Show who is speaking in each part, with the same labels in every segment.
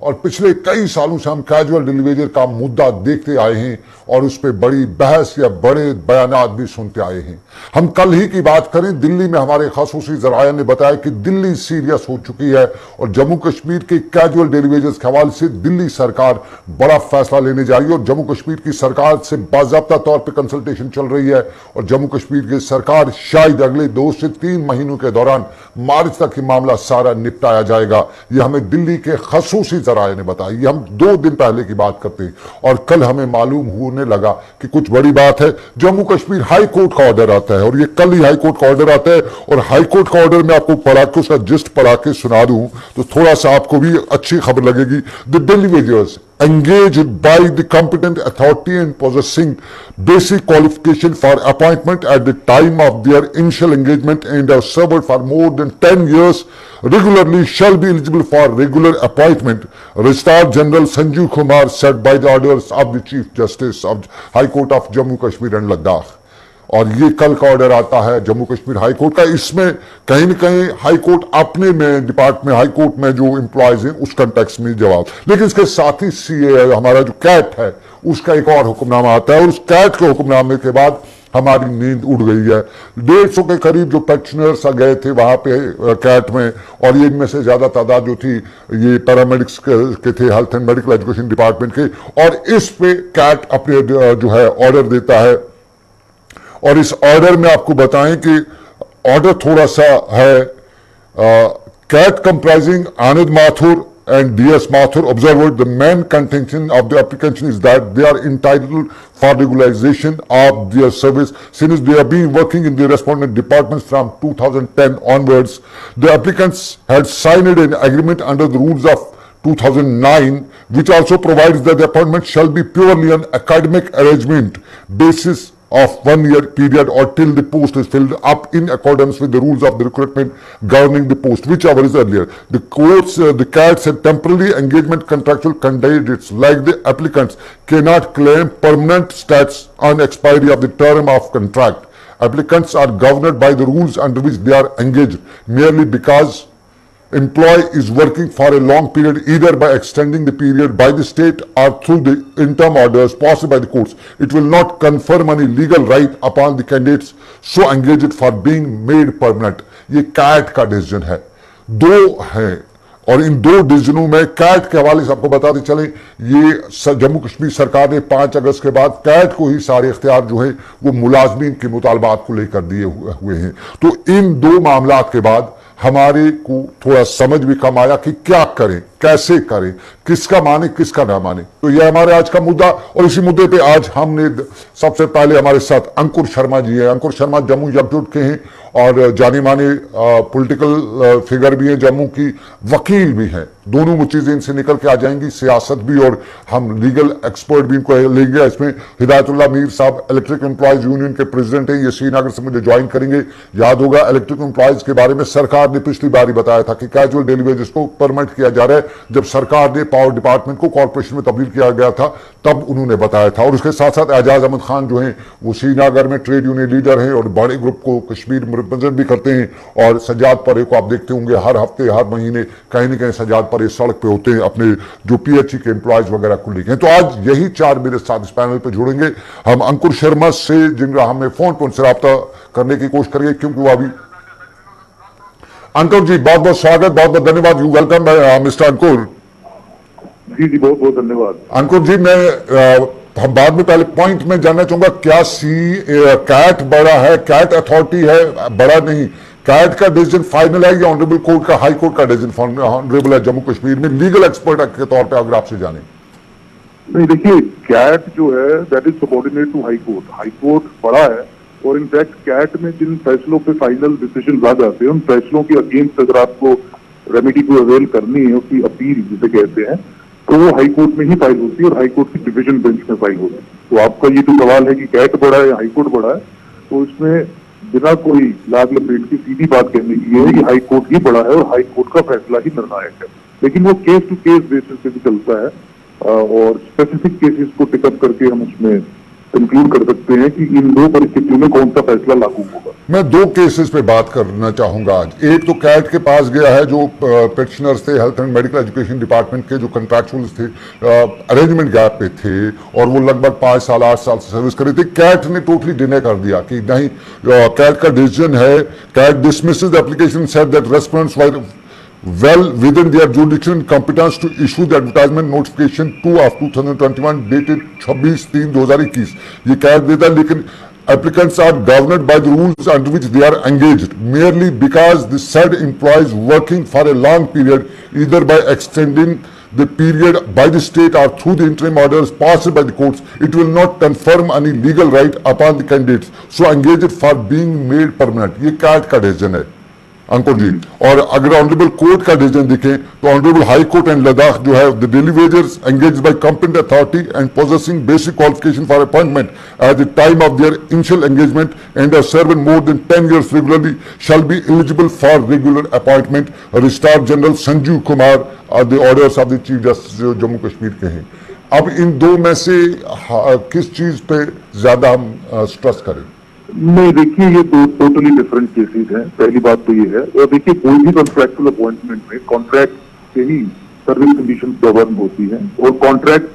Speaker 1: और पिछले कई सालों से हम कैजुअल डिलीवरी का मुद्दा देखते आए हैं और उस पर बड़ी बहस या बड़े बयानात भी सुनते आए हैं। हम कल ही की बात करें, दिल्ली में हमारे खसूसी जराया ने बताया कि दिल्ली सीरियस हो चुकी है और जम्मू कश्मीर के कैजुअल डिलीवरीज के हवाले से दिल्ली सरकार बड़ा फैसला लेने जा रही है और जम्मू कश्मीर की सरकार से बाज़ाब्ता तौर पर कंसल्टेशन चल रही है और जम्मू कश्मीर की सरकार शायद अगले 2 से 3 महीनों के दौरान मार्च तक ये मामला सारा निपटाया जाएगा। यह हमें दिल्ली के खसूसी जराये ने बताया। ये हम 2 दिन पहले की बात करते हैं और कल हमें मालूम होने लगा कि कुछ बड़ी बात है। जम्मू कश्मीर हाई कोर्ट का ऑर्डर आता है और ये कल ही हाई कोर्ट का ऑर्डर आता है और हाई कोर्ट का ऑर्डर मैं आपको पढ़ा के उसका जिस्ट पढ़ा के सुना दूं तो थोड़ा सा आपको भी अच्छी खबर लगेगी। The deliveries engaged by the competent authority and possessing basic qualification for appointment at the time of their initial engagement and have served for more than 10 years regularly shall be eligible for regular appointment. Registrar General Sanjeev Kumar said by the orders of the Chief Justice of High Court of Jammu Kashmir and Ladakh. और ये कल का order आता है Jammu Kashmir high court का। इसमें कहीं न कहीं हाई कोर्ट अपने में डिपार्टमेंट हाई कोर्ट में जो एम्प्लॉयज हैं उस कंटेक्स्ट में जवाब, लेकिन इसके साथ ही सीए हमारा जो कैट है उसका एक और हुक्मनामा आता है और उस कैट के हुक्मनामे के बाद हमारी नींद उड़ गई है। 150 के करीब जो पेंशनर्स गए थे वहां पे कैट में और ये इनमें से ज्यादा तादाद जो थी ये पैरामेडिक्स के थे, health and medical education department के, और इस पे कैट अपने जो है ऑर्डर देता है। और इस ऑर्डर में आपको बताएं कि ऑर्डर थोड़ा सा है। CAT comprising Anand Mathur and DS Mathur observed the main contention of the application is that they are entitled for regularization of their service since they have been working in the respondent departments from 2010 onwards. The applicants had signed an agreement under the rules of 2009 which also provides that the appointment shall be purely an academic arrangement basis of 1-year period or till the post is filled up in accordance with the rules of the recruitment governing the post, whichever is earlier. The courts, the CATs and temporary engagement contractual candidates like the applicants cannot claim permanent status on expiry of the term of contract. Applicants are governed by the rules under which they are engaged merely because employee is working for a long period either by extending the period by the state or through the interim orders passed by the courts. It will not confer any legal right upon the candidates so engaged for being made permanent. ये cat का decision है, 2 हैं और इन 2 डिसीजनों में cat के हवाले से आपको बताते चलें ये जम्मू कश्मीर सरकार ने 5 अगस्त के बाद कैट को ही सारे इख्तियार जो है वो मुलाजमीन के मुतालबात को लेकर दिए हुए हैं। तो इन 2 मामलात के बाद हमारे को थोड़ा समझ भी कम आया कि क्या करें, कैसे करें, किसका माने किसका ना माने। तो यह हमारे आज का मुद्दा और इसी मुद्दे पे आज हमने सबसे पहले हमारे साथ अंकुर शर्मा जी हैं। अंकुर शर्मा जम्मू एकजुट के हैं और जाने माने पॉलिटिकल फिगर भी हैं, जम्मू की वकील भी हैं। दोनों वो चीजें इनसे निकल के आ जाएंगी, सियासत भी और हम लीगल एक्सपर्ट भी इनको लेंगे। इसमें हिदायतुल्लाह मीर साहब इलेक्ट्रिक एम्प्लॉयज यूनियन के प्रेसिडेंट हैं, ये श्रीनगर से मुझे ज्वाइन करेंगे। याद होगा इलेक्ट्रिक एम्प्लॉयज के बारे में सरकार ने पिछली बार ही बताया था कि कैजुअल डिलीवरीज को परमिट किया जा रहा है। जब सरकार ने पावर डिपार्टमेंट को कॉर्पोरेशन में तब्दील किया गया था तब उन्होंने बताया था। और उसके साथ साथ एजाज अहमद खान जो हैं वो श्रीनगर में ट्रेड यूनियन लीडर हैं और बड़े ग्रुप को कश्मीर में रिप्रेजेंट भी करते हैं। और सज्जाद परे को आप देखते होंगे हर हफ्ते हर महीने कहीं ना कहीं सज्जाद परे सड़क पे होते हैं अपने जो PHE के एम्प्लॉयज वगैरह को लेके। तो आज यही 4 मेरे साथ इस पैनल पे जुड़ेंगे हम अंकुर शर्मा से, जिनका हमें फोन पर उनसे रब्ता करने की कोशिश करेंगे क्योंकि वो अभी। अंकुर जी बहुत बहुत स्वागत, बहुत बहुत धन्यवाद। यू वेलकम मिस्टर अंकुर।
Speaker 2: जी जी बहुत बहुत धन्यवाद।
Speaker 1: अंकुर जी मैं हम बाद में पहले पॉइंट में जानना चाहूंगा क्या कैट बड़ा है, कैट अथॉरिटी है, बड़ा नहीं, कैट का डिसीजन फाइनल है या ऑनरेबल कोर्ट का हाई कोर्ट का डिसीजन ऑनरेबल है जम्मू कश्मीर में लीगल एक्सपर्ट के तौर पे अगर आपसे जाने?
Speaker 2: नहीं देखिए, कैट जो है that is subordinate to high court. High court बड़ा है और इनफैक्ट कैट में जिन फैसलों पे फाइनल डिसीजन आ जाते हैं उन फैसलों के अगेंस्ट अगर आपको रेमेडी को अवेल करनी है, उसकी अपील जिसे कहते हैं, तो वो हाई कोर्ट में ही फाइल होती है और हाई कोर्ट की डिवीजन बेंच में फाइल होती है। तो आपका ये जो सवाल है कि कैट बड़ा है या हाई कोर्ट बड़ा है, तो इसमें बिना कोई लाग लपेट की सीधी बात कहने की है कि हाई कोर्ट ही बड़ा है और हाई कोर्ट का फैसला ही निर्णायक है। लेकिन वो केस टू केस बेसिस पे भी चलता है और स्पेसिफिक केसेस को टिकअप करके हम उसमें कंक्लूड कर सकते हैं कि इन दो परिस्थितियों में कौन सा फैसला लागू होगा।
Speaker 1: मैं दो केसेस पे बात करना चाहूंगा आज। एक तो कैट के पास गया है, जो पेटिशनर्स थे health and medical education department के, जो कंट्रैक्चुअल्स थे, अरेंजमेंट गैप पे थे और वो लगभग 5 साल 8 साल से सर्विस कर रहे थे। कैट ने टोटली डिने कर दिया कि नहीं, कैट का डिसीजन है, CAT dismisses the application, said that respondents were well within their jurisdiction competence to issue the advertisement notification 2 of 2021 dated 26/3/2021। ये कह देता है, लेकिन applicants are governed by the rules under which they are engaged merely because the said employees working for a long period, either by extending the period by the state or through the interim orders passed by the courts, it will not confirm any legal right upon the candidates so engaged for being made permanent। ये cat का decision है अंकुर जी। और अगर honourable court का decision देखें तो honourable high court and Ladakh जो है, the daily wagers engaged by competent authority and possessing basic qualification for appointment at the time of their initial engagement and serve more than 10 years regularly shall be eligible for regular appointment. Registrar general Sanjeev Kumar the orders of the chief justice जो जम्मू कश्मीर के हैं। अब इन दो में से किस चीज पे ज्यादा हम स्ट्रेस करें?
Speaker 2: नहीं, देखिए ये दो टोटली डिफरेंट केसेस हैं। पहली बात तो ये है, और देखिए कोई भी कॉन्ट्रैक्चुअल अपॉइंटमेंट में कॉन्ट्रैक्ट से ही सर्विस कंडीशन गवर्न होती है, और कॉन्ट्रैक्ट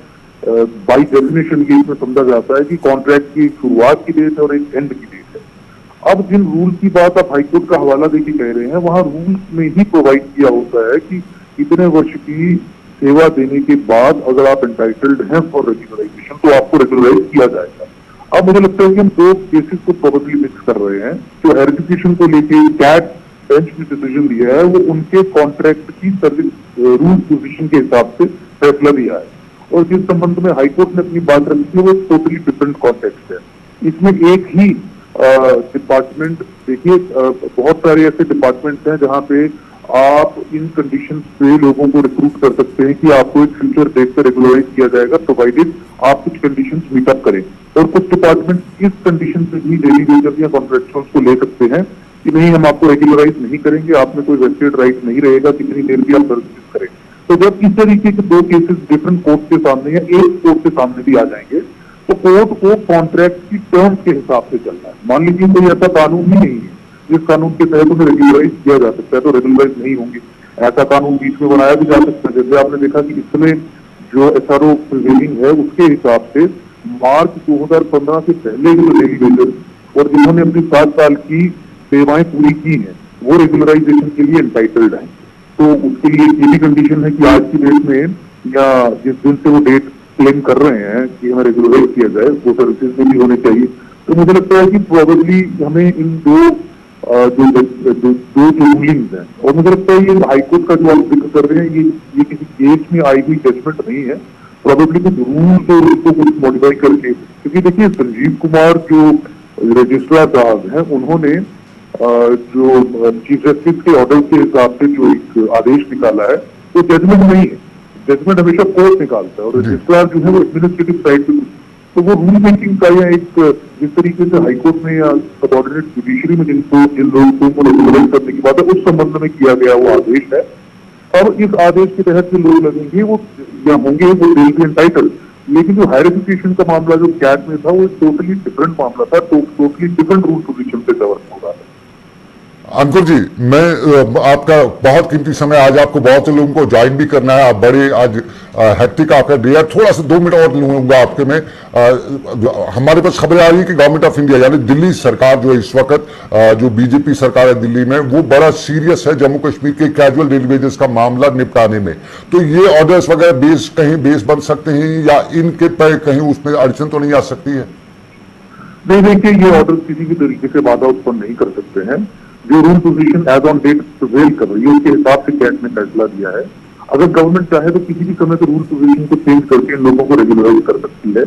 Speaker 2: बाय डेफिनेशन ये इसमें समझा जाता है कि कॉन्ट्रैक्ट की शुरुआत की डेट और एक एंड की डेट है। अब जिन रूल की बात आप हाईकोर्ट का हवाला देके कह रहे हैं, वहां रूल्स में ही प्रोवाइड किया होता है कि इतने वर्ष की सेवा देने के बाद अगर आप एंटाइटल्ड हैं फॉर रेगुलराइजेशन तो आपको रेगुलराइज किया जाएगा। अब मुझे लगता है कि हम दो केसेस को प्रोबेबली मिक्स कर रहे हैं। जो एजुकेशन को लेके कैट बेंच ने डिसीजन दिया है, वो उनके कॉन्ट्रैक्ट की सर्विस रूल पोजीशन के हिसाब से फैसला दिया है, और जिस संबंध में हाईकोर्ट ने अपनी बात रखी है वो टोटली डिफरेंट कॉन्टेक्स्ट है। इसमें एक ही डिपार्टमेंट, देखिए बहुत सारे ऐसे डिपार्टमेंट्स हैं जहां पे आप इन कंडीशंस पे लोगों को रिक्रूट कर सकते हैं कि आपको एक फ्यूचर डेट पे रेगुलराइज किया जाएगा, प्रोवाइडेड आप कुछ कंडीशंस मीटअप करें। और कुछ डिपार्टमेंट इस कंडीशन पे भी डेली वेजर या कॉन्ट्रैक्चुअल्स को ले सकते हैं कि नहीं, हम आपको रेगुलराइज नहीं करेंगे, आप में कोई वेस्टेड राइट नहीं रहेगा, कितनी देर भी आप सर्विस करें। तो जब इस तरीके के दो केसेस डिफरेंट कोर्ट के सामने या एक कोर्ट के सामने भी आ जाएंगे, तो कोर्ट को कॉन्ट्रैक्ट की टर्म्स के हिसाब से चलना है। मान लीजिए कोई ऐसा कानून ही नहीं है जिस कानून के तहत उन्हें रेगुलराइज किया जा सकता है, तो रेगुलराइज नहीं होंगे। ऐसा कानून बीच में बनाया भी जा सकता है, जैसे आपने देखा कि इसमें जो एसआरओ प्रिवेलिंग है उसके हिसाब से मार्च 2015 से पहले जो डेली वेजर और जिन्होंने अपनी 7 साल की सेवाएं पूरी की हैं वो रेगुलराइजेशन के लिए एंटाइटल्ड हैं। तो उसके लिए ये भी कंडीशन है कि आज की डेट में या जिस दिन से वो डेट क्लेम कर रहे हैं कि हमें रेगुलराइज किया जाए, वो सर्विसेज में भी होने चाहिए। तो मुझे लगता है कि प्रोबेबली हमें इन दो रूलिंग्स हैं, और मुझे लगता है ये हाईकोर्ट का जो आप जिक्र कर रहे हैं ये किसी केस में आई हुई जजमेंट नहीं है, प्रोबेबली कुछ रूल्स और उसको कुछ मॉडिफाई करके। क्योंकि देखिए संजीव कुमार जो रजिस्ट्रार साहब हैं, उन्होंने जो चीफ जस्टिस के ऑर्डर के हिसाब से जो एक आदेश निकाला है वो जजमेंट नहीं है। जजमेंट हमेशा कोर्ट निकालता है, और रजिस्ट्रार जो है वो एडमिनिस्ट्रेटिव साइड पे, तो वो रूल मेकिंग का या एक जिस तरीके से हाईकोर्ट में या सबऑर्डिनेट जुडिशरी में जिन लोगों को रेगुलराइज करने की बात है उस संबंध में किया गया वो आदेश है। अब इस आदेश के तहत जो लोग लगेंगे वो या होंगे वो विल बी एंटाइटल्ड। लेकिन जो हायर एजुकेशन का मामला जो कैट में था वो टोटली डिफरेंट मामला था, टोटली डिफरेंट रूल पोजीशन पे गवर्न होगा।
Speaker 1: अंकुर जी, मैं आपका बहुत कीमती समय, आज आपको बहुत से लोगों को ज्वाइन भी करना है, आप बड़े आज हेक्टिक आपका डे है, थोड़ा सा 2 मिनट और लूंगा आपके में। हमारे पास खबरें आ रही है कि गवर्नमेंट ऑफ इंडिया यानी दिल्ली सरकार जो है इस वक्त जो बीजेपी सरकार है दिल्ली में, वो बड़ा सीरियस है जम्मू कश्मीर के कैजुअल डेली वेजेस का मामला निपटाने में। तो ये ऑर्डर्स वगैरह कहीं बेस बन सकते हैं या इनके पे कहीं उसमें अड़चन तो नहीं आ सकती है?
Speaker 2: नहीं, देखिए ये ऑर्डर किसी भी तरीके से बाधा उत्पन्न नहीं कर सकते हैं। जो rule position as on date prevail कर रही है उसके हिसाब से कैट ने फैसला दिया है। अगर गवर्नमेंट चाहे तो किसी भी समय तो रूल पोजीशन को चेंज करके इन लोगों को रेगुलराइज कर सकती है।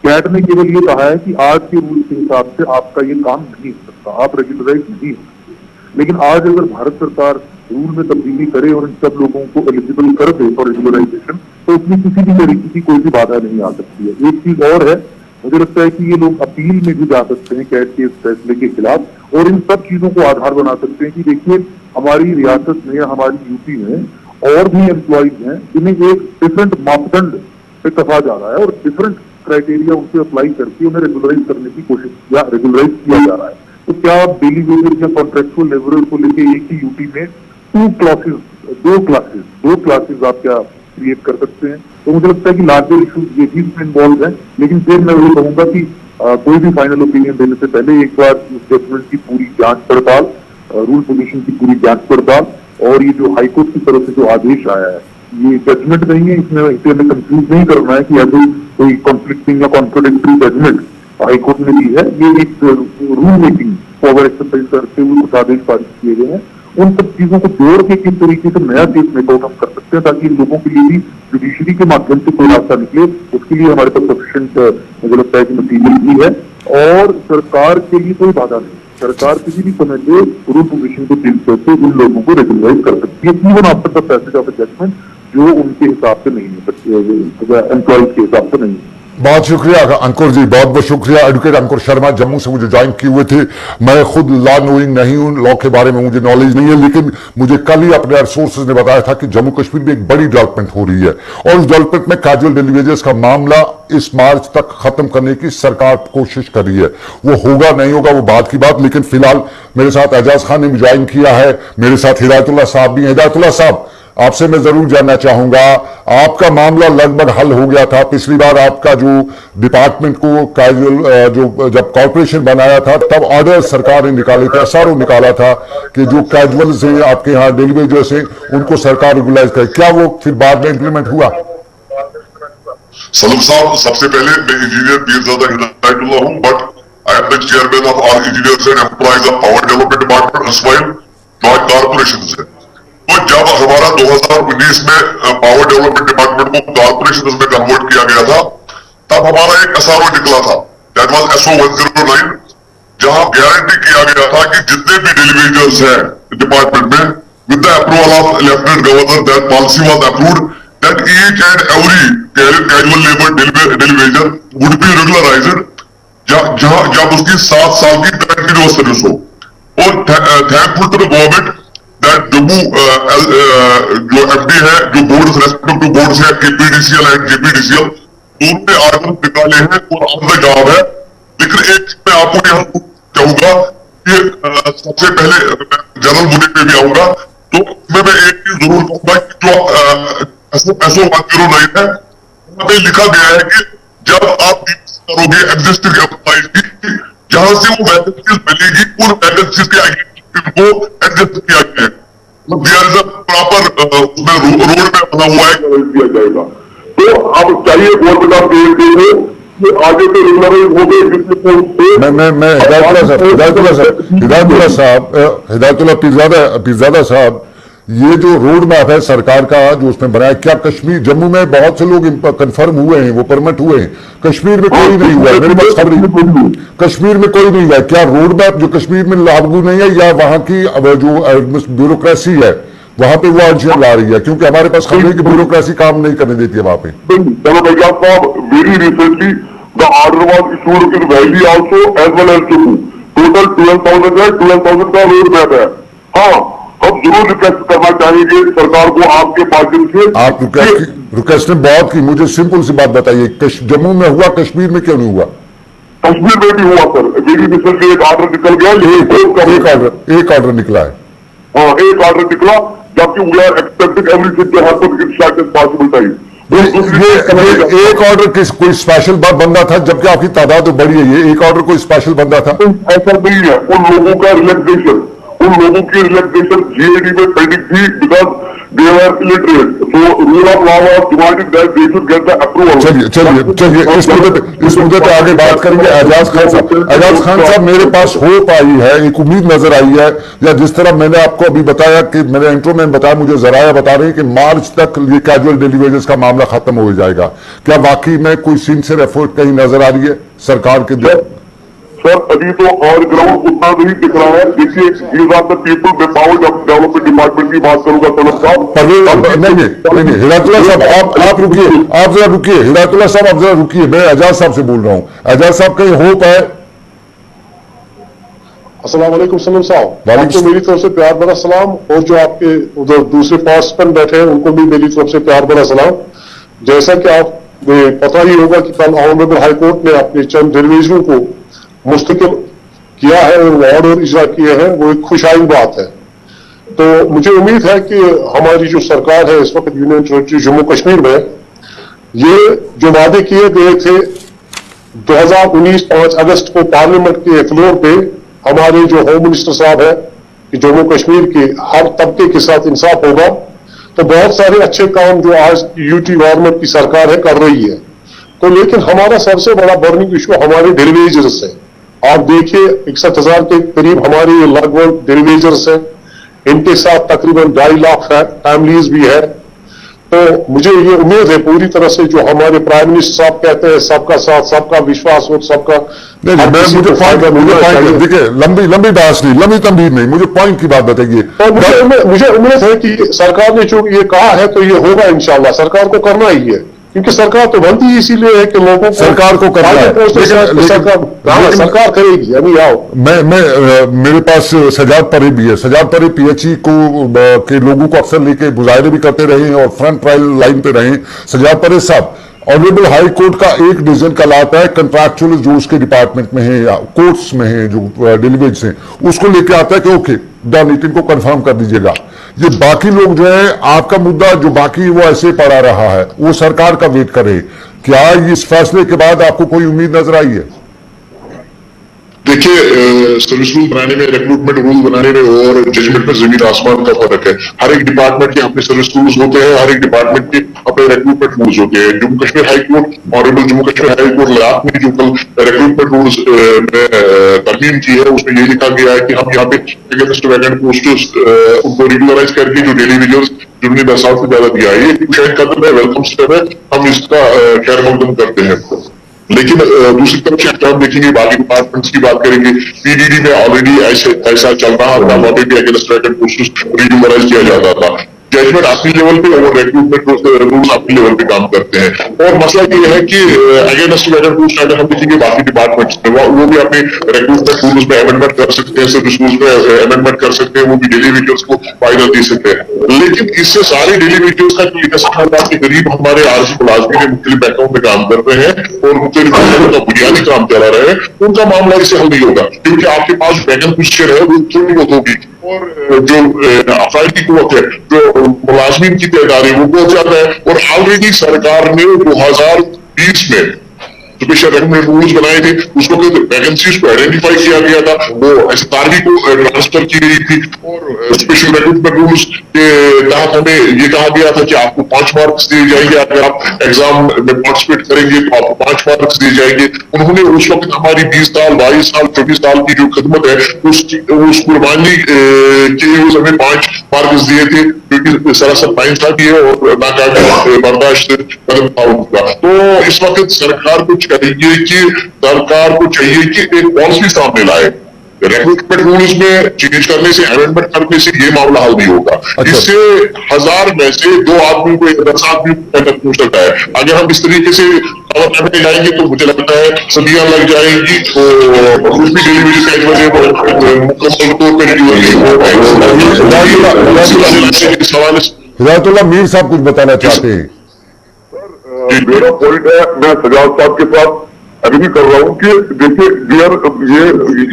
Speaker 2: कैट ने केवल ये कहा है कि आज के रूल के हिसाब से आपका ये काम नहीं हो सकता, आप रेगुलराइज नहीं हो सकते। लेकिन आज अगर भारत सरकार रूल में तब्दीली करे और इन सब लोगों को एलिजिबल कर दे फॉर रेगुलराइजेशन, तो उसमें किसी भी तरीके की कोई भी बाधा नहीं आ सकती है। एक चीज और है, मुझे लगता है कि ये लोग अपील में भी जा सकते हैं कैट के इस फैसले के खिलाफ, और इन सब चीजों को आधार बना सकते हैं कि देखिए हमारी रियासत में या हमारी यूपी में और भी एम्प्लॉइज हैं जिन्हें एक डिफरेंट मापदंड पे कहा जा रहा है और डिफरेंट क्राइटेरिया उन पर अप्लाई करके उन्हें रेगुलराइज करने की कोशिश या रेगुलराइज किया जा रहा है। तो क्या आप डेली वेजर या कॉन्ट्रेक्चुअल लेबरर को लेके एक ही यूटी में दो क्लासेस आप क्या क्रिएट कर सकते हैं? तो मुझे लगता है कि लार्जर इश्यूज ये भी इसमें इन्वॉल्व है। लेकिन फिर मैं वो कहूंगा कि कोई भी फाइनल ओपिनियन देने से पहले एक बार उस जजमेंट की पूरी जांच पड़ताल, रूल पोजीशन की पूरी जांच पड़ताल, और ये जो हाईकोर्ट की तरफ से जो आदेश आया है, ये जजमेंट नहीं है, इसमें इसे हमें कंफ्यूज नहीं करना है कि ऐसे कोई कॉन्फ्लिक्टिंग या कॉन्ट्रोडिक्टरी जजमेंट हाईकोर्ट ने दी है। ये एक रूल मेकिंग पावर एक्सरसाइज करते हुए कुछ आदेश पारित किए गए हैं। उन सब चीजों को जोड़ के किस तरीके से नया केस मेकआउट हम कर सकते हैं ताकि इन लोगों के लिए भी जुडिशरी के माध्यम से कोई रास्ता निकले, उसके लिए हमारे पास सफिशिएंट मुझे लगता है कि मटीरियल भी है। और सरकार के लिए कोई बाधा नहीं, सरकार किसी भी समय पे रूल पोजीशन को चेंज करके उन लोगों को रेगुलराइज कर सकती है, even after the passage of a judgment, जो उनके हिसाब से नहीं है, एम्प्लॉयज के हिसाब से नहीं है।
Speaker 1: बहुत शुक्रिया अंकुर जी, बहुत बहुत शुक्रिया। एडवोकेट अंकुर शर्मा जम्मू से मुझे ज्वाइन किए हुए थे। मैं खुद लॉ नोइंग नहीं हूं, लॉ के बारे में मुझे नॉलेज नहीं है, लेकिन मुझे कल ही अपने सोर्सेज ने बताया था कि जम्मू कश्मीर में एक बड़ी डेवलपमेंट हो रही है, और उस डेवलपमेंट में कैजुअल डेली वेजेस का मामला इस मार्च तक खत्म करने की सरकार कोशिश कर रही है। वो होगा नहीं होगा वो बात की बात, लेकिन फिलहाल मेरे साथ एजाज खान ने भी ज्वाइन किया है, मेरे साथ हिदायतुल्लाह साहब भी हैं। हिदायतुल्लाह साहब, आपसे मैं जरूर जानना चाहूंगा, आपका मामला लगभग हल हो गया था। पिछली बार आपका जो डिपार्टमेंट को कैजुअल जो जब कॉर्पोरेशन बनाया था तब ऑर्डर सरकार ने निकाले थे, एसआरओ निकाला था कि जो कैजुअल से आपके यहाँ डेली वेजर्स हैं उनको सरकार रेगुलाइज करे। क्या वो फिर बाद में इंप्लीमेंट हुआ?
Speaker 3: सलम साहब, सबसे पहले मैं इंजीनियर पीरजादा हिदायतुल्लाह हूं, but I am the chairman of all engineers and employees of power development department as well joint corporation से। तो जब हमारा 2019 में पावर डेवलपमेंट डिपार्टमेंट को कॉर्पोरेशन में कन्वर्ट किया गया था, तब हमारा एक एसआरओ निकला था, दैट वाज SO 109, जहां गारंटी किया गया था कि जितने भी डेलीवेजर्स हैं डिपार्टमेंट में, with the approval of lieutenant governor, that policy was approved that each and every casual labour daily wager would be regularised जब उसकी 7 साल की कंटिन्यूअस सर्विस हो। और thankful to the government that Jammu जो एमडी है, जो बोर्ड रेस्पेक्टिव टू बोर्ड है, KPDCL एंड JPDCL, उनने आर्डर निकाले हैं और ऑन द जॉब है। लेकिन एक मैं आपको यहाँ चाहूंगा कि सबसे पहले जनरल मुद्दे पे भी आऊंगा, तो मैं एक चीज जरूर कहूंगा कि जो SO 109 है, वहां पे लिखा गया है कि जब आप करोगे एग्जिस्टिंग एम्प्लॉइज की, जहां से वो वैकेंसीज मिलेगी उन वैकेंसीज के को एडजस्ट किया गया है, देयर इज अ प्रॉपर उसमें रोड में बना हुआ है दिया जाएगा। तो अब चाहिए गवर्नमेंट ऑफ कि आगे से रेगुलराइज हो गए जिससे
Speaker 1: मैं हिदायतुल्लाह पीरजादा साहब, ये जो रोड मैप है सरकार का जो उसमें बनाया, क्या कश्मीर जम्मू में बहुत से लोग कंफर्म हुए हैं, वो परमिट हुए हैं, कश्मीर में कोई नहीं हुआ है? मेरे पास खबर कश्मीर में कोई नहीं हुआ है। क्या रोड मैप जो कश्मीर में लागू नहीं है, या वहां की जो ब्यूरोक्रेसी है वहां पे वो अड़चन ला रही है? क्योंकि हमारे पास खबर है कि ब्यूरोक्रेसी काम नहीं करने देती है वहां पे।
Speaker 2: Very recently the order was issued in valley also as well as Jammu. Total 12,000 है, 12,000 का रोड मैप है। हाँ, हम जरूर रिक्वेस्ट करना चाहेंगे सरकार को आपके माध्यम से। आप
Speaker 1: रिक्वेस्ट ने बहुत की, मुझे सिंपल सी बात बताइए, जम्मू में हुआ, कश्मीर में क्यों नहीं हुआ?
Speaker 2: कश्मीर में भी हुआ सर, वेरी रिसेंटली एक ऑर्डर निकल गया,
Speaker 1: एक ऑर्डर निकला है।
Speaker 2: हाँ, एक ऑर्डर निकला, जबकि we are expecting everything to happen in shortest possible time.
Speaker 1: ये एक ऑर्डर किस कोई स्पेशल बंदा था, जबकि आपकी तादाद तो बड़ी है, ये एक ऑर्डर कोई स्पेशल बंदा था?
Speaker 2: ऐसा नहीं है, उन लोगों का रिलैक्सेशन, उन लोगों की रिलैक्सेशन GAD में पेंडिंग थी because they were illiterate, so rule of law was demanded that they should get the approval.
Speaker 1: चलिए इस मुद्दे पे आगे बात करेंगे। एजाज खान साहब, मेरे पास होप आई है, एक उम्मीद नजर आई है, या जिस तरह मैंने आपको अभी बताया कि मैंने इंट्रो में बताया, मुझे जराया बता रहे हैं कि मार्च तक ये कैजुअल डेली वेजेस का मामला खत्म हो जाएगा। क्या वाकई में कोई सिंसियर एफर्ट कहीं नजर आ रही है सरकार के द्वारा?
Speaker 2: सर, अभी तो ऑन ग्राउंड उतना नहीं दिख रहा है। देखिए, दीज आर द पीपल, मैं पावर डेवलपमेंट डिपार्टमेंट की बात करूंगा तलब साहब।
Speaker 1: नहीं, हिदायतुल्लाह साहब आप रुकिए, आप जरा रुकिए, हिदायतुल्लाह साहब आप जरा रुकिए, मैं एजाज साहब से बोल रहा हूँ। एजाज साहब, कहीं होप है?
Speaker 4: अस्सलाम वालेकुम सलीम साहब, आपको मेरी तरफ से प्यार भरा सलाम, और जो आपके उधर दूसरे पार्टिसिपेंट बैठे हैं उनको भी मेरी तरफ से प्यार भरा सलाम। जैसा कि आप पता ही होगा कि कल ऑनरेबल हाई कोर्ट ने अपने चंद डेलीवेजरों को मुस्तकिल किया है और ऑर्डर इजरा किए हैं, वो एक खुशाइन बात है। तो मुझे उम्मीद है कि हमारी जो सरकार है इस वक्त यूनियन टेरिटरी जम्मू कश्मीर में, ये जो वादे किए गए थे 2019 5 अगस्त को पार्लियामेंट के फ्लोर पे हमारे जो होम मिनिस्टर साहब है कि जम्मू कश्मीर के हर तबके के साथ इंसाफ होगा, तो बहुत सारे अच्छे काम जो आज यूटी गवर्नमेंट की सरकार है कर रही है। तो लेकिन हमारा सबसे बड़ा बर्निंग इशू हमारे डेलीवेजर्स है। आप देखिए 61,000 के करीब हमारे लगभग डेलीवेजर्स हैं, इनके साथ तकरीबन 2.5 लाख फैमिलीज भी है। तो मुझे ये उम्मीद है पूरी तरह से जो हमारे प्राइम मिनिस्टर साहब कहते हैं सबका साथ सबका विश्वास और सबका
Speaker 1: मुझे पॉइंट देखिए, लंबी बहस नहीं, लंबी तंबीर नहीं, मुझे पॉइंट की बात बताइए।
Speaker 4: तो मुझे उम्मीद है कि सरकार ने जो ये कहा है तो ये होगा इंशाल्लाह, सरकार को करना ही है, क्योंकि सरकार तो बनती ही इसीलिए है कि लोगों को
Speaker 1: सरकार को करना है,
Speaker 4: सरकार करेगी। अभी आओ,
Speaker 1: मैं मेरे पास सजाद परे भी है, सजाद परे पीएचई के लोगों को अक्सर लेके मुजाहरे भी करते रहे हैं और फ्रंट लाइन पे रहे। सजाद परे साहब, ऑनरेबल हाई कोर्ट का एक डिसीजन कल आता है, कंट्रैक्चुअल जो उसके डिपार्टमेंट में है या कोर्ट्स में है जो डेलीवेज हैं, उसको लेके आता है कि ओके डन, इनको कंफर्म कर दीजिएगा। ये बाकी लोग जो है, आपका मुद्दा जो बाकी वो ऐसे पड़ा रहा है, वो सरकार का वेट करे। क्या इस फैसले के बाद आपको कोई उम्मीद नजर आई है?
Speaker 3: देखिए, सर्विस रूल बनाने में, रिक्रूटमेंट रूल बनाने में और जजमेंट में जमीन आसमान का फर्क है। हर एक डिपार्टमेंट के अपने सर्विस रूल्स होते हैं, हर एक डिपार्टमेंट के अपने रिक्रूटमेंट रूल्स होते हैं। Jammu Kashmir high court, honourable Jammu Kashmir high court Ladakh ने जो कल रिक्रूटमेंट रूल्स में तरमीम की है, उसमें ये लिखा गया है कि हम यहाँ पे अगेंस्ट वैकेंट पोस्ट्स उनको रेगुलराइज करके जो डेली वेजर्स जिन्होंने 10 साल से ज्यादा दिया है, ये शायद कदम है, वेलकम स्टेप है, हम इसका खैर मकदम करते हैं। लेकिन दूसरी तरफ से हम देखेंगे, बाकी डिपार्टमेंट्स की बात करेंगे, पीडीडी में ऑलरेडी ऐसा चल रहा था, वहां पे भी अगेंस्ट वैकेंट पोस्ट्स रेगुलराइज किया जाता था। जजमेंट अपनी लेवल पे और रिक्रूटमेंट रूल्स अपनी लेवल पे काम करते हैं। और मसला ये है कि अगेंस्ट वैकेंट पोस्ट अगर हम देखेंगे बाकी डिपार्टमेंट्स में, वो भी अपने रिक्रूटमेंट रूल्स में अमेंडमेंट कर सकते हैं, सर्विस रूल्स में अमेंडमेंट कर सकते हैं, वो भी डेली वेजर्स को फायदा दे सकते हैं। लेकिन इससे सारे डेली वेजर्स का के करीब हमारे आरजी मुलाजमीन ने मुख्तलिफ बैंकों में काम कर रहे हैं और मुख्तलिफ बैंकों का बुनियादी काम चला रहे हैं, उनका मामला इससे हल नहीं होगा, क्योंकि आपके पास वैकेंट पोजीशन है वो थोड़ी बहुत होगी और जो अफराद की कुव्वत है, जो मुलाजमीन की तादाद है, वो बहुत ज्यादा है। और ऑलरेडी सरकार ने 2020 में स्पेशल रिक्रूटमेंट रूल्स बनाए थे, उसको वैकेंसीज को आइडेंटिफाई किया गया था, वो एसआरबी को ट्रांसफर की गई थी और स्पेशल रिक्रूटमेंट रूल्स के तहत हमें ये कहा गया था कि आपको 5 मार्क्स दिए जाएंगे, अगर आप एग्जाम में पार्टिसिपेट करेंगे तो आपको 5 मार्क्स दिए जाएंगे। उन्होंने उस वक्त हमारी 20 साल 22 साल 24 साल की जो खिदमत है उस कुर्बानी के लिए हमें 5 मार्क्स दिए थे, क्योंकि सरासर नाइंसाफी है और नाकाबिल बर्दाश्त कदम था उनका। तो इस वक्त सरकार को चाहिए कि एक पॉलिसी सामने लाए। रिक्रूटमेंट रूल्स में चेंज करने से, अमेंडमेंट करने से ये मामला हल नहीं होगा। इससे 1000 में से 2 आदमी को या 10 आदमी को हो सकता है। अगर हम इस तरीके से कवर करने जाएंगे तो मुझे लगता है सदियां लग जाएंगी, तो कुछ भी डिलीवरी का मुकम्मल तौर पर
Speaker 1: हिदायतुल्लाह मीर साहब कुछ बताना चाहते हैं।
Speaker 2: मेरा पॉइंट है, मैं सजाद साहब के साथ एग्री कर रहा हूँ कि देखिए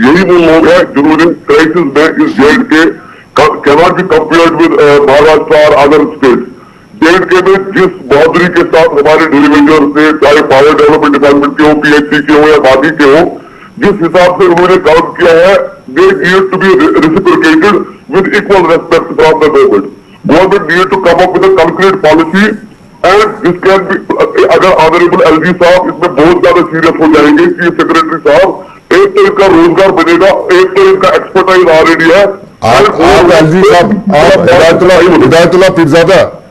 Speaker 2: यही वो लोग हैं जिन्होंने क्राइसिस में इस जेड के cannot be compared with Maharashtra और अदर स्टेट। जेड के में जिस बहादुरी के साथ हमारे डेलीवेजर्स ने, चाहे पावर डेवलपमेंट डिपार्टमेंट के हो, पीएचसी के हो या बाकी के हो, जिस हिसाब से उन्होंने काम किया है, they need to be reciprocated with equal respect from the government. Government need to come up with a concrete policy and this can be. अगर ऑनरेबल एलजी साहब इसमें बहुत ज्यादा सीरियस हो जाएंगे, चीफ सेक्रेटरी साहब, एक तो इनका रोजगार बनेगा, एक तो इनका एक्सपर्टाइज ऑलरेडी है।
Speaker 1: आप एलजी साहब, हिदायतुल्लाह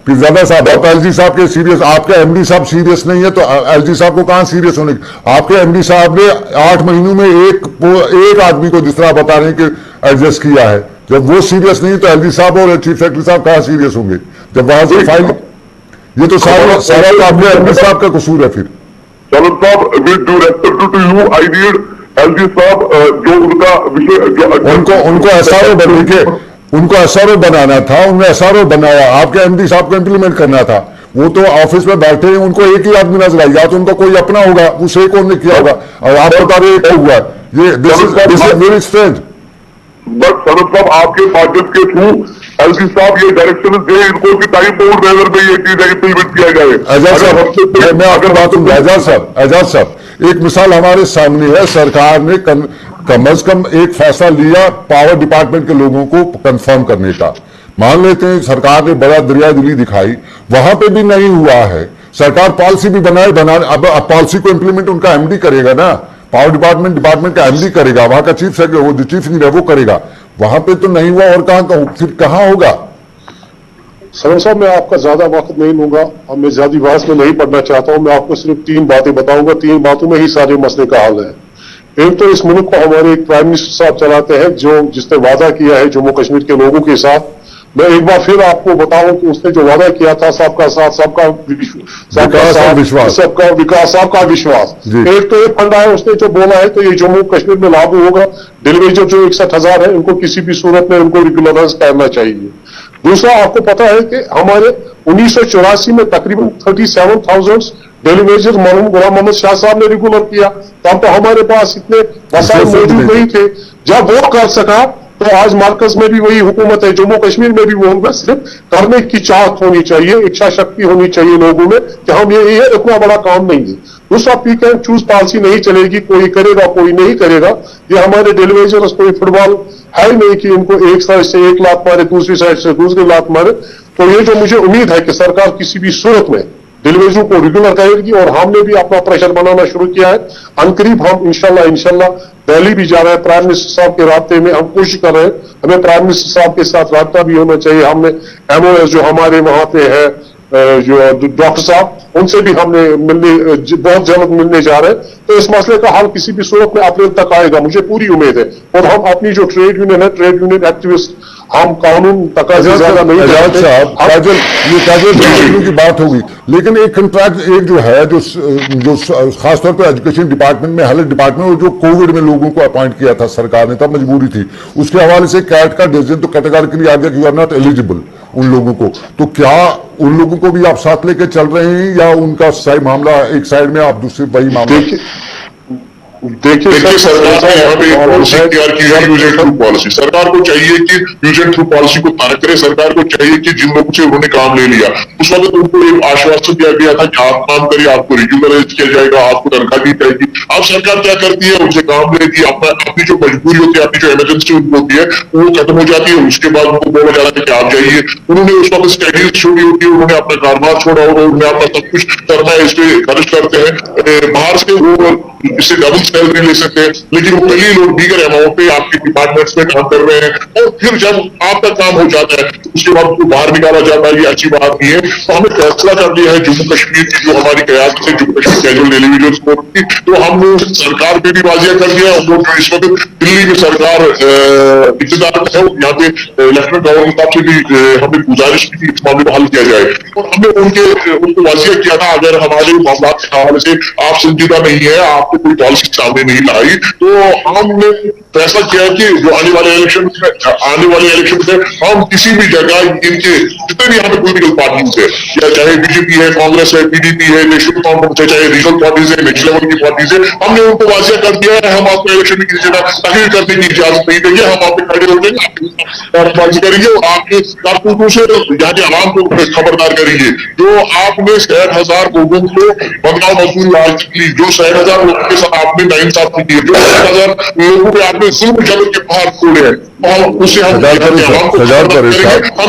Speaker 1: पीरजादा साहब, आप एलजी साहब के सीरियस, आपके एमडी साहब सीरियस नहीं है तो एलजी साहब को कहां सीरियस होने? आपके एमडी साहब ने 8 महीनों में एक आदमी को जिस तरह बता रहे हैं कि एडजस्ट किया है, जब वो सीरियस नहीं तो एलजी साहब और चीफ सेक्रेटरी साहब कहां सीरियस होंगे? जब वहां से फाइल, ये तो सारा तो आपने एमडी साहब का कसूर है। फिर
Speaker 2: चलन साहब, with due respect to you, I need LG साहब जो उनका विषय,
Speaker 1: उनको एसआरओ बनने के, उनको एसआरओ बनाना था, उन्होंने एसआरओ बनाया, आपके एमडी साहब को इंप्लीमेंट करना था। वो तो ऑफिस में बैठे हैं, उनको एक ही आदमी नजर आएगा, तो उनका कोई अपना होगा, उस एक और ने किया होगा, और आप बता रहे एक हुआ है। ये this is very strange.
Speaker 3: But Sanat साहब, आपके माध्यम के थ्रू एलसी साहब ये डायरेक्शन दे इनको कि टाइम बाउंड मैनर में ये चीज इम्प्लीमेंट किया जाए।
Speaker 1: एजाज साहब, मैं आपको बात कहूं, एजाज साहब, एक मिसाल हमारे सामने है, सरकार ने कम अज कम एक फैसला लिया पावर डिपार्टमेंट के लोगों को कंफर्म करने का। मान लेते हैं सरकार ने बड़ा दरियादिली दिखाई, वहां पे भी नहीं हुआ है। सरकार पॉलिसी भी बनाए, अब पॉलिसी को इंप्लीमेंट उनका एमडी करेगा ना, पावर डिपार्टमेंट का एमडी करेगा, वहां का चीफ सेक्रेटरी, वो जो चीफ इंजीनियर वो करेगा। वहां पे तो नहीं हुआ, और फिर कहां होगा?
Speaker 4: सर साहब, मैं आपका ज्यादा वक्त नहीं लूंगा और मैं ज्यादा बहस में नहीं पढ़ना चाहता हूं। मैं आपको सिर्फ 3 बातें बताऊंगा, 3 बातों में ही सारे मसले का हल है। एक तो इस मुल्क को हमारे एक प्राइम मिनिस्टर साहब चलाते हैं, जिसने वादा किया है जम्मू कश्मीर के लोगों के साथ। मैं एक बार फिर आपको बताऊं कि उसने जो वादा किया था, सबका साथ, सबका विश्वास, सबका विकास, सबका विश्वास। एक तो एक फंडा है, उसने जो बोला है तो ये जम्मू कश्मीर में लागू होगा। डेलीवेजर जो 61,000 है, उनको किसी भी सूरत में उनको रेगुलराइज करना चाहिए। दूसरा, आपको पता है कि हमारे 1984 में तकरीबन 37,000 डेलीवेजर मरहूम गुलाम मोहम्मद शाह साहब ने रेगुलर किया। तब तो हमारे पास इतने वसाइल मौजूद नहीं थे। जब वो कर सका तो आज मरकज में भी वही हुकूमत है, जम्मू कश्मीर में भी वो होगा। सिर्फ करने की चाहत होनी चाहिए, इच्छा शक्ति होनी चाहिए लोगों में कि हम ये इतना बड़ा काम नहीं है। दूसरा, पिक एंड चूज पॉलिसी नहीं चलेगी, कोई करेगा कोई नहीं करेगा। ये हमारे डेलीवेजर्स कोई फुटबॉल है नहीं कि इनको एक साइड से एक लात मारे, दूसरी साइड से दूसरी लात मारे। तो ये जो मुझे उम्मीद है कि सरकार किसी भी सूरत में डेलीवेजरों को रेगुलर करेगी, और हमने भी अपना प्रेशर बनाना शुरू किया है। अनकरीब हम इंशाल्लाह दिल्ली भी जा रहे हैं, प्राइम मिनिस्टर साहब के रास्ते में हम कोशिश कर रहे हैं। हमें प्राइम मिनिस्टर साहब के साथ राब्ता भी होना चाहिए। हमने MOS जो हमारे वहां पे है, जो डॉक्टर साहब, उनसे भी हमने बहुत जल्द मिलने जा रहे हैं। तो इस मसले का हल किसी भी सूरत में अप्रैल तक आएगा, मुझे पूरी उम्मीद है। और हम अपनी जो ट्रेड यूनियन है, ट्रेड यूनियन एक्टिविस्ट, हम कानून तकाजे ज्यादा नहीं
Speaker 1: आजाद साहब, कैजुअल की बात होगी, लेकिन एक कंट्रैक्ट एक जो है, जो खासतौर पर एजुकेशन डिपार्टमेंट में, हेल्थ डिपार्टमेंट, और जो कोविड में लोगों को अपॉइंट किया था सरकार ने, तब मजबूरी थी, उसके हवाले से कैट का डिसीजन तो कैटेगोरिकली आ गया कि यू आर नॉट एलिजिबल उन लोगों को। तो क्या उन लोगों को भी आप साथ लेके चल रहे हैं, या उनका मामला एक साइड में, आप दूसरे वही मामला?
Speaker 3: देखिए सरकार ने यहाँ पे पॉलिसी तैयार की है, यूज एंड थ्रू पॉलिसी। सरकार को चाहिए कि यूज एंड थ्रू पॉलिसी को ताना करे। सरकार को चाहिए कि जिन लोगों से उन्होंने काम ले लिया, उस वक्त उनको एक आश्वासन दिया गया था कि आप काम करिए, आपको रेगुलराइज किया जाएगा, आपको तनख्वाह दी जाएगी। अब सरकार क्या करती है, उनसे काम लेती है, अपनी जो मजबूरी होती है, अपनी जो इमरजेंसी होती है, वो खत्म हो जाती है। उसके बाद उनको बोला जा रहा है कि आप जाइए। उन्होंने उस वक्त स्टडीज छोड़ी होती है, उन्होंने अपना कारोबार छोड़ा होगा, उन्होंने अपना सब कुछ करना है, इस पे खर्च करते हैं। बाहर से वो इससे डबल सैलरी ले सकते हैं, लेकिन वो कई लोग दीगर अमाउंट पे आपके डिपार्टमेंट्स में काम कर रहे हैं, और फिर जब आपका काम हो जाता है उसके बाद उनको बाहर निकाला जाता है। ये अच्छी बात नहीं है। तो हमने फैसला कर लिया है जम्मू कश्मीर की जो हमारी कयादत है, जम्मू कश्मीर कैजुअल डेलीवेजर्स कोर्ट की, तो हमने सरकार पे भी वाजिया कर दिया। हम लोग जो इस वक्त दिल्ली में सरकार इक़्तिदार है, यहाँ पे लेफ्टिनेंट गवर्नर साहब से भी हमने गुजारिश की थी इस मामले को हल किया जाए, और हमने उनको वाजिया किया था अगर हमारे मामला के हवाले से आप संजीदा नहीं है, आपको कोई पॉलिसी सामने नहीं लाई, तो हमने फैसला किया कि जो आने वाले इलेक्शन में हम किसी भी जगह इनके जितने भी यहाँ पे पोलिटिकल पार्टीज है, या चाहे बीजेपी है, कांग्रेस है, PDP है, नेशनल कॉन्फ्रेंस है, चाहे रीजनल पार्टीज है, नेक्स्ट लेवल की पार्टीज है, हमने उनको वाजिया कर दिया है हम आपको इलेक्शन में किसी जगह तकरीर करने की इजाजत नहीं देंगे। हम आप पे खड़े हो जाएंगे और बाजी करेंगे, और आपके कारतूतों से यहाँ के आवाम को खबरदार करेंगे। जो आपने 60,000 लोगों को बदलाव मजदूरी आज की, जो 60,000 लोगों के साथ आपने नाइंसाफी की, जो 60,000 लोगों पे आपने जुल्म जबर के बाहर छोड़े हैं, और उसे हम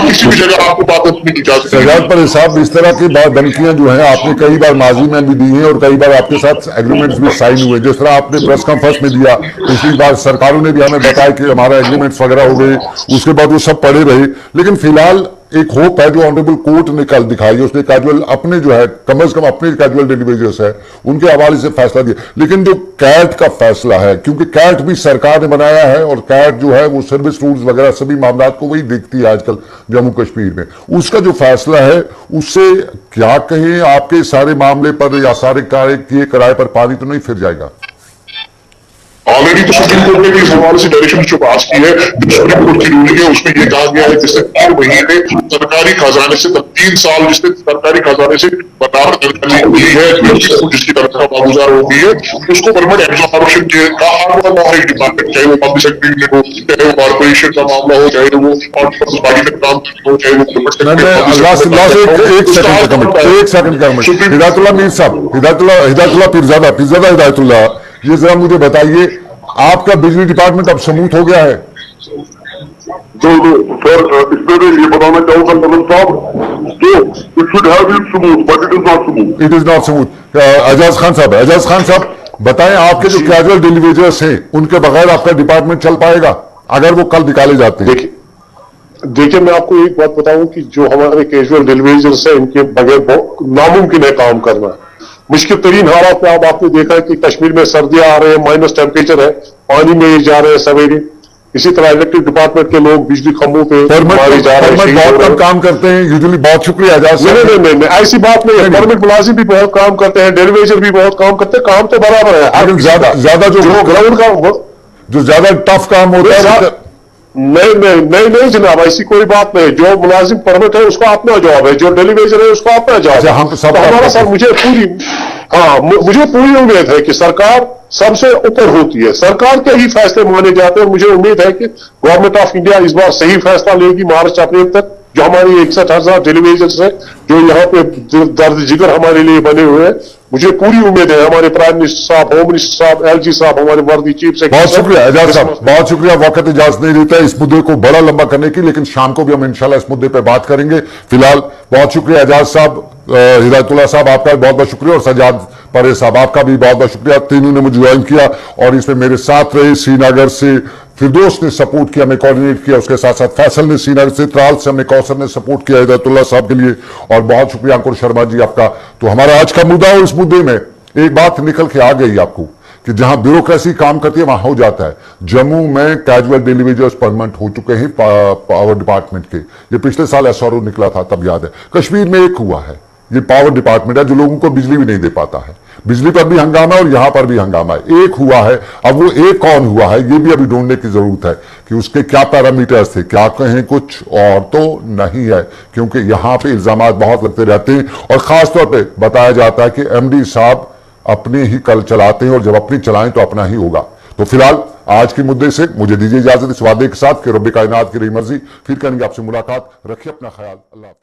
Speaker 3: किसी भी जगह आपको बात रखने की इजाजत।
Speaker 1: सजाद पर हिसाब, इस तरह की धमकियां जो है आपने कई बार माजी में भी दी हैं, और कई बार आपके साथ एग्रीमेंट्स भी साइन हुए, जिस तरह आपने प्रेस कॉन्फ्रेंस में दिया। पिछली बार सरकारों ने भी हमें बताया कि हमारा एग्रीमेंट्स वगैरह हो गए, उसके बाद वो सब पड़े रहे। लेकिन फिलहाल एक होप है जो ऑनरेबल कोर्ट ने कल दिखाई, उसने कैजुअल अपने जो है कम से कम अपने कैजुअल डेलीवेजर्स है उनके हवाले से फैसला दिया। लेकिन जो कैट का फैसला है, क्योंकि कैट भी सरकार ने बनाया है, और कैट जो है वो सर्विस रूल्स वगैरह सभी मामला को वही देखती है आजकल जम्मू कश्मीर में, उसका जो फैसला है उससे क्या कहें, आपके सारे मामले पर या सारे किए किराए पर पानी तो नहीं फिर जाएगा?
Speaker 5: ऑलरेडी तो सुप्रीम कोर्ट ने भी इस हवाले से डायरेक्शन जो पास की है, जो सुप्रीम कोर्ट की रूलिंग है उसमें ये कहा गया है जिससे 3 महीने सरकारी खजाने से 3 साल जिसने सरकारी खजाने से बराबर ली है जिसकी तनख्वाह 5,000 होती है उसको परमानेंट एब्जॉर्प्शन का हर एक डिपार्टमेंट, चाहे वो पब्लिक सेक्टर हो, चाहे वो कॉर्पोरेशन का मामला हो, चाहे वो बॉडी में काम हो, चाहे वो
Speaker 1: एक सेकंड कमेंट हिदायतुल्लाह मीर साहब, हिदायतुल्लाह पीरजादा हिदायतुल्लाह, ये जरा मुझे बताइए आपका बिजली डिपार्टमेंट अब स्मूथ हो गया है?
Speaker 2: तो सर इसमें मैं ये बताना चाहूंगा तलब साहब, तो it should have been smooth but it is not smooth.
Speaker 1: It is not smooth. Ejaz Khan साहब बताएं, आपके जो कैजुअल डिलीवरीज हैं उनके बगैर आपका डिपार्टमेंट चल पाएगा अगर वो कल निकाले जाते हैं?
Speaker 4: देखिए मैं आपको एक बात बताऊं कि जो हमारे कैजुअल डिलीवरीज है इनके बगैर नामुमकिन है काम करना। मुश्किल तरीन हालात में अब आपने देखा है कि कश्मीर में सर्दियां आ रहे हैं, माइनस टेम्परेचर है, पानी में जा रहे हैं सवेरे। इसी तरह इलेक्ट्रिक डिपार्टमेंट के लोग बिजली खंभों पे मारे जा रहे हैं,
Speaker 1: बहुत कम काम करते हैं यूजुअली। बहुत शुक्रिया एजाज।
Speaker 4: नहीं, ऐसी बात नहीं है। परमिट मुलाजिम भी बहुत काम करते हैं, डेलीवेजर भी बहुत काम करते हैं, काम तो बराबर है।
Speaker 1: लेकिन ज्यादा जो
Speaker 4: ग्राउंड का
Speaker 1: जो ज्यादा टफ काम होता है
Speaker 4: नहीं जनाब, ऐसी कोई बात नहीं। जो मुलाजिम परमिट है उसका अपना जॉब है, जो डेलीवेजर है उसका अपना जॉब है।
Speaker 1: हम सब
Speaker 4: हमारा सर मुझे पूरी उम्मीद है कि सरकार सबसे ऊपर होती है, सरकार के ही फैसले माने जाते हैं। मुझे उम्मीद है कि गवर्नमेंट ऑफ इंडिया इस बार सही फैसला लेगी मार्च अप्रैल तक। जो हमारी 61,000 डेलीवेजर्स है जो यहाँ पे दर्द जिगर हमारे लिए बने हुए हैं, मुझे पूरी उम्मीद है हमारे प्राइम मिनिस्टर साहब, होम मिनिस्टर साहब, एलजी साहब, हमारे वर्दी चीफ सेक्रेटरी।
Speaker 1: बहुत शुक्रिया एजाज साहब, बहुत शुक्रिया। वक्त इजाजत नहीं देता है इस मुद्दे को बड़ा लंबा करने की, लेकिन शाम को भी हम इंशाल्लाह इस मुद्दे पर बात करेंगे। फिलहाल बहुत शुक्रिया एजाज साहब, हिदायतुल्लाह साहब आपका बहुत बहुत शुक्रिया, और सजाद परेज साहब आपका भी बहुत बहुत शुक्रिया। तीनों ने मुझे ज्वाइन किया और इसमें मेरे साथ रहे। श्रीनगर से फिरदौस ने सपोर्ट किया, हमें कोऑर्डिनेट किया, उसके साथ साथ फैसल ने श्रीनगर से, त्राल से हमें कौसर ने सपोर्ट किया हिदायतुल्लाह साहब के लिए, और बहुत शुक्रिया अंकुर शर्मा जी आपका। तो हमारा आज का मुद्दा, और इस मुद्दे में एक बात निकल के आ गई आपको कि जहां ब्यूरोक्रेसी काम करती है वहां हो जाता है। जम्मू में कैजुअल डिलीवरीज परमानेंट हो चुके हैं पावर डिपार्टमेंट के। ये पिछले साल एसआरओ निकला था तब याद है। कश्मीर में एक हुआ है, ये पावर डिपार्टमेंट है जो लोगों को बिजली भी नहीं दे पाता है। बिजली पर भी हंगामा और यहां पर भी हंगामा है। एक हुआ है, अब वो एक कौन हुआ है ये भी अभी ढूंढने की जरूरत है कि उसके क्या पैरामीटर्स थे, क्या कहें कुछ और तो नहीं है, क्योंकि यहां पे इल्जाम बहुत लगते रहते हैं और खासतौर पर बताया जाता है कि एमडी साहब अपने ही कल चलाते हैं और जब अपनी चलाएं तो अपना ही होगा। तो फिलहाल आज के मुद्दे से मुझे दीजिए इजाजत इस वादे के साथ कि रब्बे कायनात की रही मर्जी, फिर करेंगे आपसे मुलाकात। रखिए अपना ख्याल। अल्लाह हाफिज।